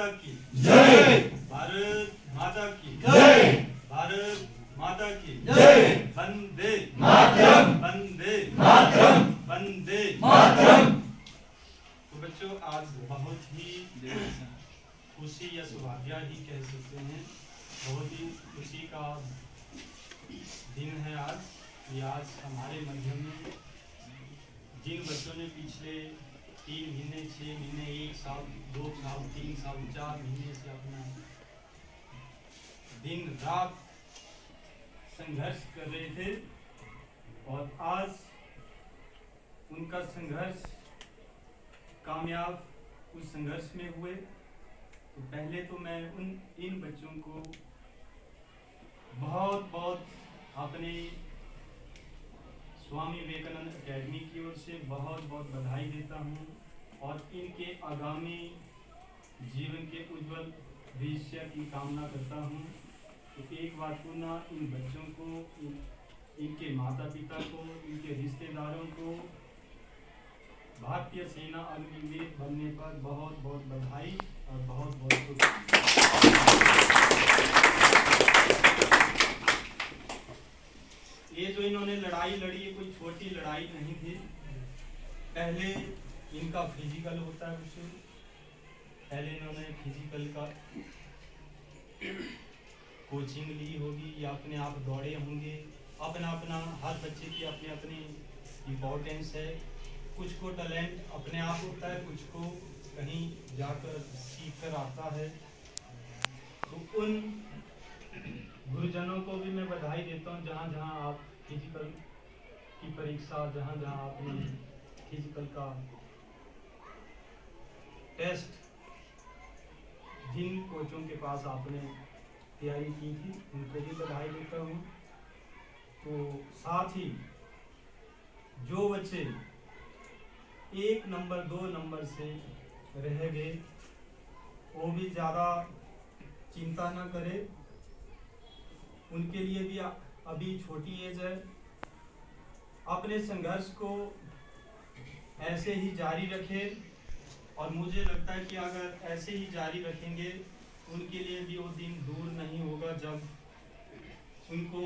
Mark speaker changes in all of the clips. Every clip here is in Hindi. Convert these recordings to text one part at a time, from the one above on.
Speaker 1: माता की
Speaker 2: जय।
Speaker 1: भारत माता की
Speaker 2: जय।
Speaker 1: भारत माता की
Speaker 2: जय।
Speaker 1: वंदे
Speaker 2: मातरम।
Speaker 1: वंदे
Speaker 2: मातरम।
Speaker 1: वंदे
Speaker 2: मातरम।
Speaker 1: तो बच्चों, आज बहुत ही खुशी या सौभाग्य ही कह सकते हैं, बहुत ही खुशी का दिन है आज। कि आज हमारे मध्य में जिन बच्चों ने पिछले 3 महीने, 6 महीने, 1 साल, 2 साल, 3 साल, 4 महीने से अपना दिन रात संघर्ष कर रहे थे और आज उनका संघर्ष कामयाब उस संघर्ष में हुए। तो पहले तो मैं इन बच्चों को बहुत बहुत अपने स्वामी विवेकानंद एकेडमी की ओर से बहुत बहुत बधाई देता हूँ और इनके आगामी जीवन के उज्जवल भविष्य की कामना करता हूँ। तो एक बार पुनः इन बच्चों को, इनके माता पिता को, इनके रिश्तेदारों को भारतीय सेना अग्निवीर बनने पर बहुत बहुत बधाई और बहुत बहुत शुभकामनाएं। ये जो इन्होंने लड़ाई लड़ी, ये कोई छोटी लड़ाई नहीं थी। पहले इनका फिजिकल होता है कुछ, पहले इन्होंने फिजिकल का कोचिंग ली होगी या अपने आप दौड़े होंगे। अपना अपना हर बच्चे की अपनी अपनी इम्पोर्टेंस है। कुछ को टैलेंट अपने आप होता है, कुछ को कहीं जाकर सीख कर आता है। तो उन गुरुजनों को भी मैं बधाई देता हूँ जहाँ जहाँ आप फिजिकल की परीक्षा, जहाँ जहाँ आपने फिजिकल का टेस्ट जिन कोचों के पास आपने तैयारी की थी, उनको भी बधाई देता हूँ। तो साथ ही जो बच्चे 1 नंबर 2 नंबर से रह गए, वो भी ज़्यादा चिंता न करे। उनके लिए भी अभी छोटी एज है। अपने संघर्ष को ऐसे ही जारी रखें और मुझे लगता है कि अगर ऐसे ही जारी रखेंगे, उनके लिए भी वो दिन दूर नहीं होगा जब उनको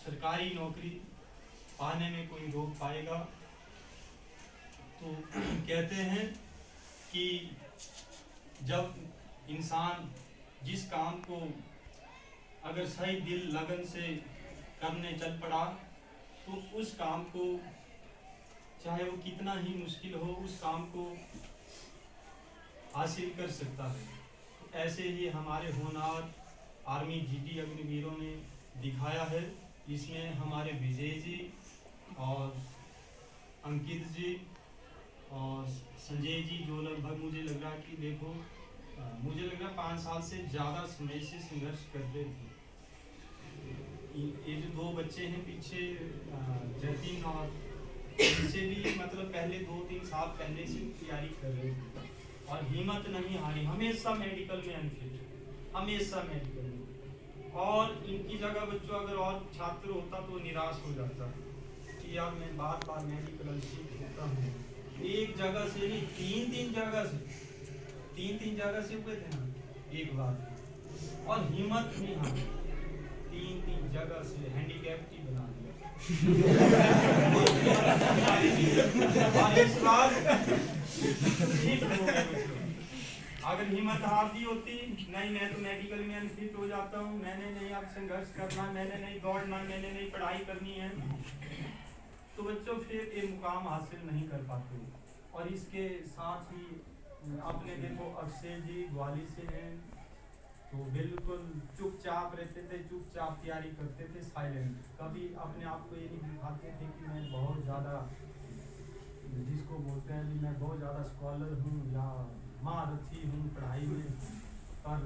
Speaker 1: सरकारी नौकरी पाने में कोई रोक पाएगा। तो कहते हैं कि जब इंसान जिस काम को अगर सही दिल लगन से करने चल पड़ा, तो उस काम को चाहे वो कितना ही मुश्किल हो, उस काम को हासिल कर सकता है। तो ऐसे ही हमारे होनहार आर्मी जीडी अग्निवीरों ने दिखाया है। इसमें हमारे विजय जी और अंकित जी और संजय जी, जो लगभग मुझे लग रहा कि देखो, मुझे लग रहा 5 साल से ज़्यादा समय से संघर्ष कर रहे थे। ये जो 2 बच्चे हैं पीछे, जतिन और इनसे भी मतलब पहले 2-3 साल पहले से तैयारी कर रहे थे और हिम्मत नहीं हारी। हमेशा मेडिकल में अनफिट, हमेशा मेडिकल में। और इनकी जगह बच्चों अगर और छात्र होता तो निराश हो जाता कि यार मैं बार बार मेडिकल अनफिट होता हूँ। एक जगह से नहीं, 3-3 जगह से, 3-3 जगह से हुए थे ना एक बार, और हिम्मत नहीं हारी। 3-3 जगह से हैंडीकैप ही बना दिया। और इस बार ठीक हो गए बच्चों। अगर हिम्मत हार दी होती, नहीं मैं तो मेडिकल में अनफिट हो जाता हूँ, मैंने नहीं अब संघर्ष करना, मैंने नहीं दौड़ना, मैंने नहीं पढ़ाई करनी है, तो बच्चों फिर ये मुकाम हासिल नहीं कर पाते। और इसके साथ ही अपने देखो अक्षय जी ग्वालियर से हैं, तो बिल्कुल चुपचाप रहते थे, चुपचाप तैयारी करते थे, साइलेंट। कभी अपने आप को ये नहीं दिखाते थे कि मैं बहुत ज़्यादा, जिसको बोलते हैं कि मैं बहुत ज़्यादा स्कॉलर हूँ या महारथी हूँ पढ़ाई में। पर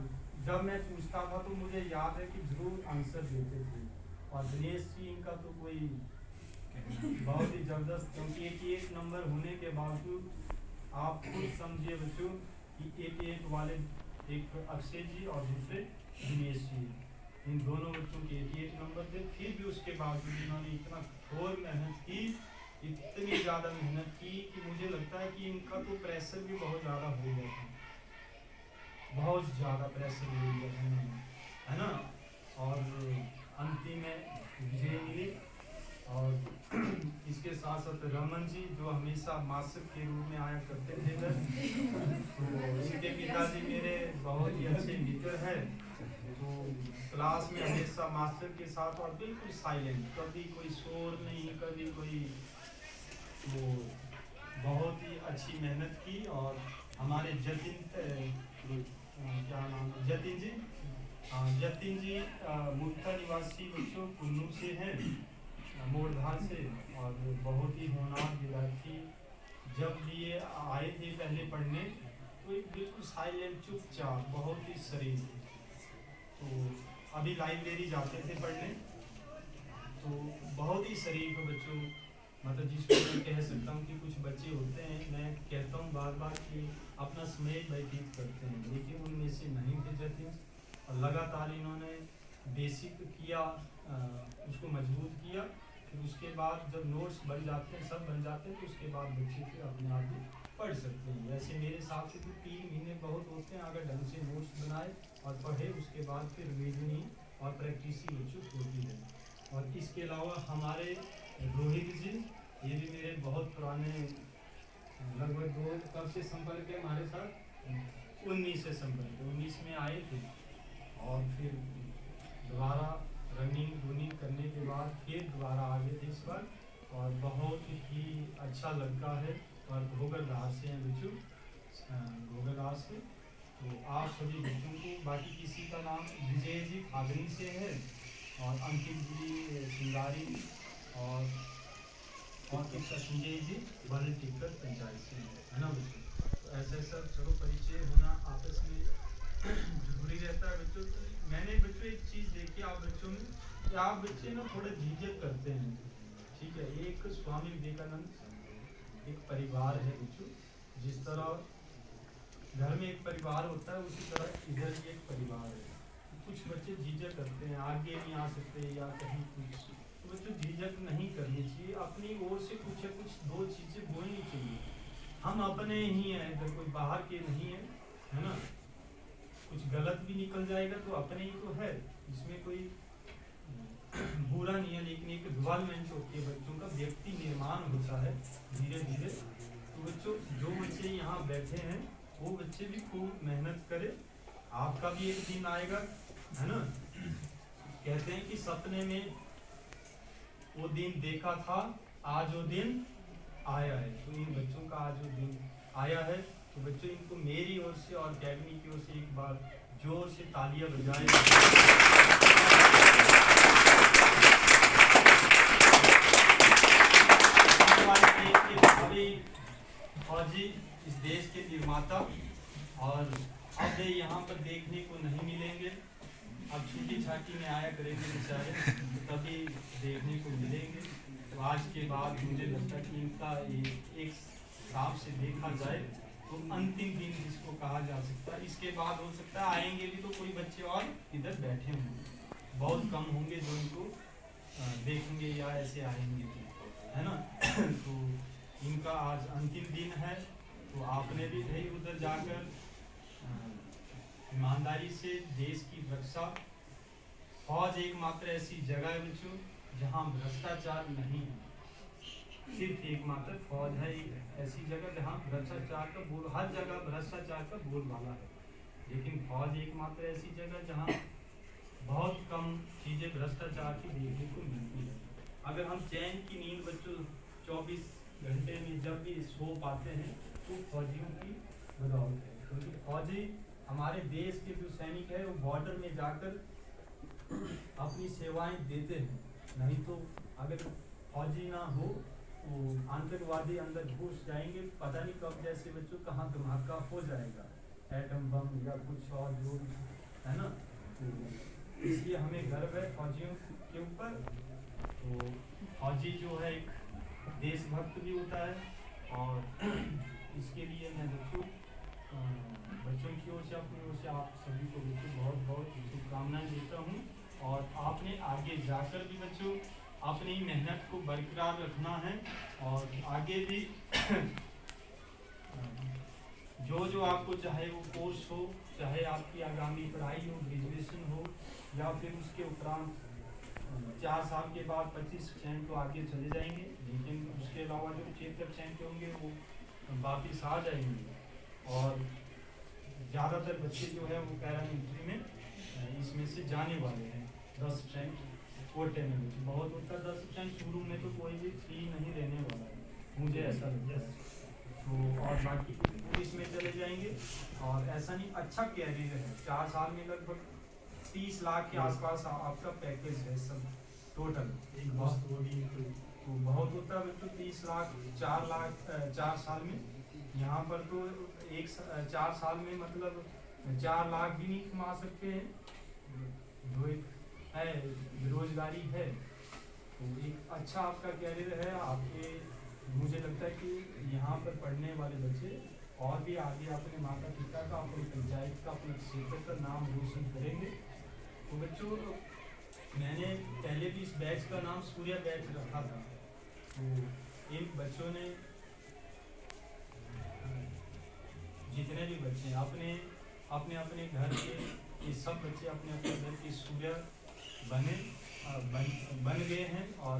Speaker 1: जब मैं पूछता था तो मुझे याद है कि जरूर आंसर देते थे। और दिनेश जी इनका तो कोई बहुत ही ज़बरदस्त, क्योंकि 1 नंबर होने के बावजूद आप खुद समझिए बच्चों कि 1 वाले, एक अक्षय जी और दूसरे दिनेश जी, इन दोनों बच्चों के 1 नंबर थे। फिर भी उसके बावजूद इन्होंने इतना कठोर मेहनत की, इतनी ज़्यादा मेहनत की कि मुझे लगता है कि इनका तो प्रेशर भी बहुत ज़्यादा हो गया था, बहुत बहुत ज़्यादा प्रेशर ले लिया था मैंने, है ना, और अंतिम में विजय मिली। और इसके साथ साथ रमन जी जो हमेशा मास्टर के रूप में आया करते थे इधर, तो इनके पिताजी मेरे बहुत ही अच्छे मित्र हैं। तो क्लास में हमेशा मास्टर के साथ और बिल्कुल साइलेंट, कभी कोई शोर नहीं, कभी कोई, वो बहुत ही अच्छी मेहनत की। और हमारे जतिन क्या नाम है, जतिन जी, जतिन जी मुक्ता निवासी बच्चों कुल्लू से हैं, मोरधार से, और बहुत ही होनहार विद्यार्थी। जब ये आए थे पहले पढ़ने तो एक बिल्कुल साइलेंट चुपचाप बहुत ही शरीफ, तो अभी लाइब्रेरी जाते थे पढ़ने, तो बहुत ही शरीफ बच्चों, मतलब जिसको मैं कह सकता हूँ कि कुछ बच्चे होते हैं, मैं कहता हूँ बार बार कि अपना समय व्यतीत करते हैं, लेकिन उनमें से नहीं थे जतिन। और लगातार इन्होंने बेसिक किया, उसको मजबूत किया, फिर उसके बाद जब नोट्स बन जाते हैं, सब बन जाते हैं, तो उसके बाद बच्चे फिर अपने आप ही पढ़ सकते हैं। वैसे मेरे हिसाब से तो 3 महीने बहुत होते हैं, अगर ढंग से नोट्स बनाए और पढ़े, उसके बाद फिर रीजनिंग और प्रैक्टिस ही बच्चों होती है। और इसके अलावा हमारे रोहित जी, ये भी मेरे बहुत पुराने, लगभग 2 कब से संपर्क है हमारे साथ, 19 से संपर्क, 19 में आए थे, और फिर दोबारा रनिंग करने के बाद फिर दोबारा आ गए थे इस बार। और बहुत ही अच्छा लड़का है, और घोगरदार से हैं बच्चों, घोगरदार से। तो आप सभी बच्चों को, बाकी किसी का नाम विजय जी फागनी से है, और अंकित जी सिंगारी, और किसका संजय जी बड़े टिक्कर पंचायत से है ना बच्चों। तो ऐसे सब चलो परिचय होना आपस में जरूरी रहता है बच्चों। तो मैंने बच्चों एक चीज़ देखी आप बच्चों में, कि आप बच्चे ना थोड़े झिझक करते हैं, ठीक है। एक स्वामी विवेकानंद एक परिवार है बच्चों, जिस तरह घर में एक परिवार होता है, उसी तरह इधर भी एक परिवार है। कुछ बच्चे झिझक करते हैं, आगे नहीं आ सकते या कहीं कुछ, तो बच्चों झिझक नहीं करनी चाहिए, अपनी ओर से कुछ या कुछ 2 चीज़ें बोलनी चाहिए। हम अपने ही हैं, इधर कोई बाहर के नहीं है ना। कुछ गलत भी निकल जाएगा तो अपने ही तो है, इसमें कोई बुरा नहीं है, लेकिन एक डेवलपमेंट होती है बच्चों का, व्यक्ति निर्माण होता है धीरे धीरे। तो बच्चों जो बच्चे यहाँ बैठे हैं वो बच्चे भी खूब मेहनत करें, आपका भी एक दिन आएगा, है ना। कहते हैं कि सपने में वो दिन देखा था, आज वो दिन आया है। तो इन बच्चों का आज वो दिन आया है, तो बच्चों इनको मेरी ओर से और अकेडमी की ओर से एक बार जोर से तालियां बजाएं। फौजी इस देश के निर्माता, और अब ये यहाँ पर देखने को नहीं मिलेंगे, अब छुट्टी छाटी में आया करेंगे बेचारे, तो तभी देखने को मिलेंगे। तो आज के बाद मुझे लगता है कि इनका एक हिसाब से देखा जाए तो अंतिम दिन जिसको कहा जा सकता है। इसके बाद हो सकता है आएंगे भी तो कोई बच्चे और इधर बैठे होंगे, बहुत कम होंगे जो इनको देखेंगे या ऐसे आएंगे, है ना। तो इनका आज अंतिम दिन है, तो आपने भी भाई उधर जाकर ईमानदारी से देश की रक्षा। फौज एकमात्र ऐसी जगह है बच्चों जहाँ भ्रष्टाचार नहीं है, सिर्फ एकमात्र फौज है ऐसी जगह जहाँ भ्रष्टाचार का बोल, हर जगह भ्रष्टाचार का बोलबाला है, लेकिन फौज एकमात्र ऐसी जगह जहाँ बहुत कम चीज़ें भ्रष्टाचार की देखने को मिलती है। अगर हम चैन की नींद बच्चों 24 घंटे में जब भी सो पाते हैं तो फौजियों की बदौलत है, क्योंकि फौजी हमारे देश के जो सैनिक है वो बॉर्डर में जाकर अपनी सेवाएं देते हैं। नहीं तो अगर फौजी ना हो तो आतंकवादी अंदर घुस जाएंगे, पता नहीं कब जैसे बच्चों कहाँ धमाका हो जाएगा, एटम बम या कुछ और जो है ना। तो इसलिए हमें गर्व है फौजियों के ऊपर। तो फौजी जो है एक देशभक्त भी होता है, और इसके लिए मैं बच्चों की ओर से अपनी ओर से आप सभी को बच्चों बहुत बहुत शुभकामनाएं देता हूँ। और आपने आगे जाकर भी बच्चों अपनी मेहनत को बरकरार रखना है, और आगे भी जो आपको चाहे वो कोर्स हो, चाहे आपकी आगामी पढ़ाई हो, ग्रेजुएशन हो, या फिर उसके उपरांत 4 साल के बाद 25% तो आगे चले जाएंगे, लेकिन उसके अलावा जो 76% होंगे वो वापिस आ जाएंगे। और ज़्यादातर बच्चे जो है वो पैरामिलिट्री में इसमें से जाने वाले हैं। 10% कोटे में भी बहुत होता है, 10% शुरू में तो कोई भी फी नहीं देने वाला है, मुझे ऐसा लगता है। तो और बाकी पुलिस में चले जाएंगे। और ऐसा नहीं, अच्छा कैरियर है। 4 साल में लगभग 30 लाख के आसपास आपका पैकेज है सब टोटल। एक बहुत बड़ी तो बहुत होता है बच्चों, 30 लाख 4 लाख 4 साल में। यहाँ पर तो 4 साल में मतलब 4 लाख भी नहीं कमा सकते हैं। जो एक है बेरोजगारी है, तो एक अच्छा आपका कैरियर है आपके। मुझे लगता है कि यहाँ पर पढ़ने वाले बच्चे और भी आगे अपने माता पिता का, अपनी पंचायत का, अपने क्षेत्र का नाम रोशन करेंगे। तो बच्चों, मैंने पहले भी इस बैच का नाम सूर्य बैच रखा था। तो इन बच्चों ने, जितने भी बच्चे अपने अपने अपने घर के, ये सब बच्चे अपने अपने घर के सूर्य बन गए हैं। और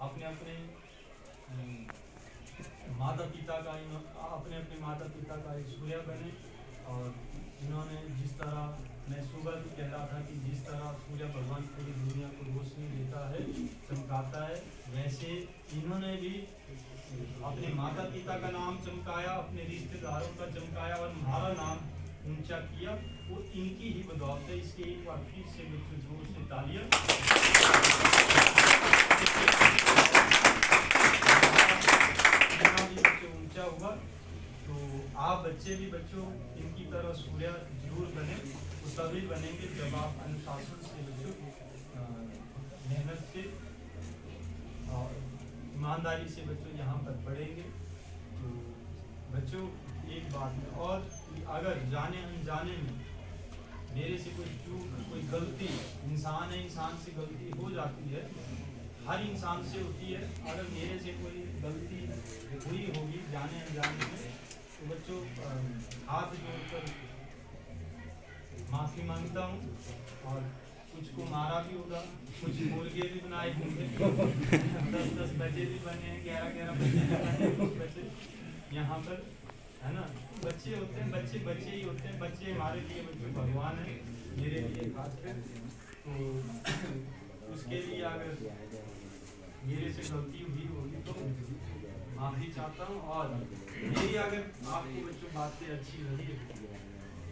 Speaker 1: अपने अपने माता पिता का, अपने अपने माता पिता का एक सूर्य बने। और इन्होंने जिस तरह, मैं सुबह भी कह रहा था कि जिस तरह सूर्य भगवान पूरी दुनिया को रोशनी देता है, चमकाता है, वैसे इन्होंने भी अपने माता पिता का नाम चमकाया, अपने रिश्तेदारों का चमकाया और हमारा नाम ऊंचा किया। वो इनकी ही बदौलत है। इसके एक बार फिर से बच्चों जोर से तालियां। ऊंचा हुआ तो आप बच्चे भी बच्चों इनकी तरह सूर्य जरूर बने। वो तभी बनेंगे जब आप अनुशासन से बच्चों, मेहनत से और ईमानदारी से बच्चों यहाँ पर पढ़ेंगे। तो बच्चों एक बात है, और अगर जाने अनजाने में मेरे से कोई चूक, कोई गलती, इंसान है, इंसान से गलती हो जाती है, हर इंसान से होती है। अगर मेरे से कोई गलती हुई होगी जाने अनजाने में, तो बच्चों हाथ जोड़कर माफ़ी मांगता हूँ। और कुछ को मारा भी होगा, कुछ मुर्गे भी बनाए होंगे, 10-10 बजे भी बने हैं, 11-11 बजे भी बने हैं कुछ बच्चे यहाँ पर, है ना। बच्चे होते हैं, बच्चे ही होते हैं। बच्चे हमारे लिए बच्चे भगवान है, मेरे लिए खासकर। तो उसके लिए अगर मेरे से गलती हुई होगी तो माफ़ी चाहता हूँ। और मेरी अगर आपको बच्चों बातें अच्छी लगी,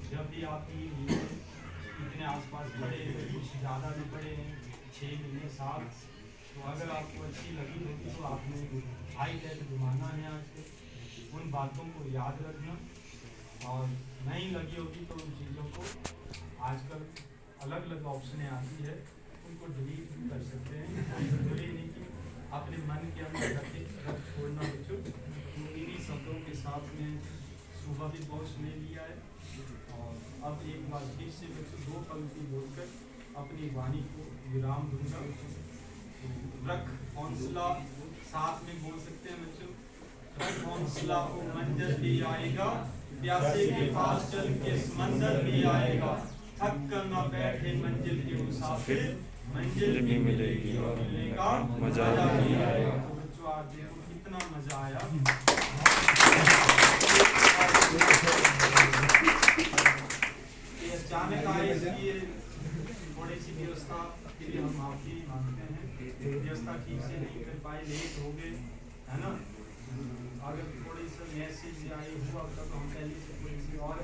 Speaker 1: जब भी आप इतने आसपास पढ़े, कुछ ज़्यादा भी पढ़े हैं, 6 महीने 7, तो अगर आपको अच्छी लगी होगी तो आपने हाई टेक घुमाना है आज से, उन बातों को याद रखना। और नहीं लगी होगी तो उन चीज़ों को, आजकल अलग अलग ऑप्शनें आती है, उनको डिलीट भी कर सकते हैं। जरूरी नहीं कि अपने मन के अंदर रख छोड़ना बच्चों। इन्हीं शब्दों के साथ में सुबह भी बहुत सुने लिया है। और अब एक बार फिर से बच्चों 2 पंक्ति बोलकर अपनी वाणी को विराम दूंगा। रख हौसला, साथ में बोल सकते हैं बच्चों। रख हौसला, वो मंजर भी आएगा, प्यासे के पास चल के समंदर भी आएगा। थक कर ना बैठे मंजिल के मुसाफिर, मंजिल भी मिलेगी और मिलने का मजा भी आएगा। तो बच्चों आज देखो कितना मजा आया। ये अचानक आए, इसलिए थोड़ी सी व्यवस्था के लिए हम माफी मांगते हैं। व्यवस्था ठीक से नहीं कर पाए, लेट हो गए, है ना। अगर थोड़ी सा मैसेज आई हुआ तब हम पहले से थोड़ी सी और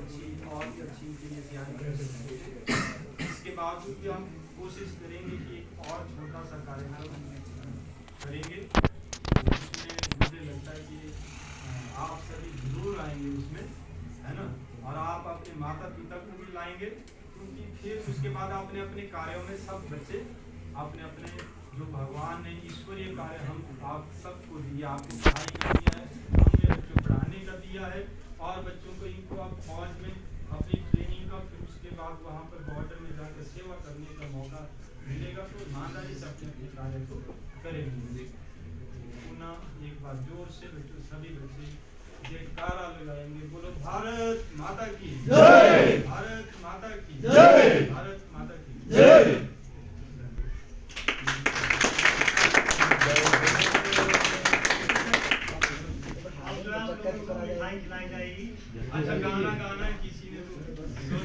Speaker 1: भी अच्छी के लिए तैयारी कर सकते हैं। इसके बाद भी हम कोशिश करेंगे कि एक और छोटा सा कार्यक्रम करेंगे, उसमें मुझे लगता है कि आप सभी जरूर आएंगे उसमें, है ना। और आप अपने माता पिता को भी लाएंगे, क्योंकि फिर उसके बाद अपने अपने कार्यों में सब बच्चे अपने अपने जो भगवान ने ईश्वरीय कार्य हम आप सबको दिया, आपको पढ़ाई का दिया है, हमने बच्चों पढ़ाने का दिया है। और बच्चों को इनको आप फौज में अपनी ट्रेनिंग का, फिर उसके बाद वहाँ पर बॉर्डर में जाकर सेवा करने का मौका मिलेगा। तो ईमानदारी से अपने अपने कार्य को करेंगे। पुनः एक बार जोर से बच्चों सभी बच्चे जयकारा लगाएंगे। बोलो भारत माता की
Speaker 2: जय।
Speaker 1: भारत माता की
Speaker 2: जय।
Speaker 1: भारत माता की
Speaker 2: जय।
Speaker 1: मिठाई खिलाई जाएगी। अच्छा गाना गाना है किसी ने तो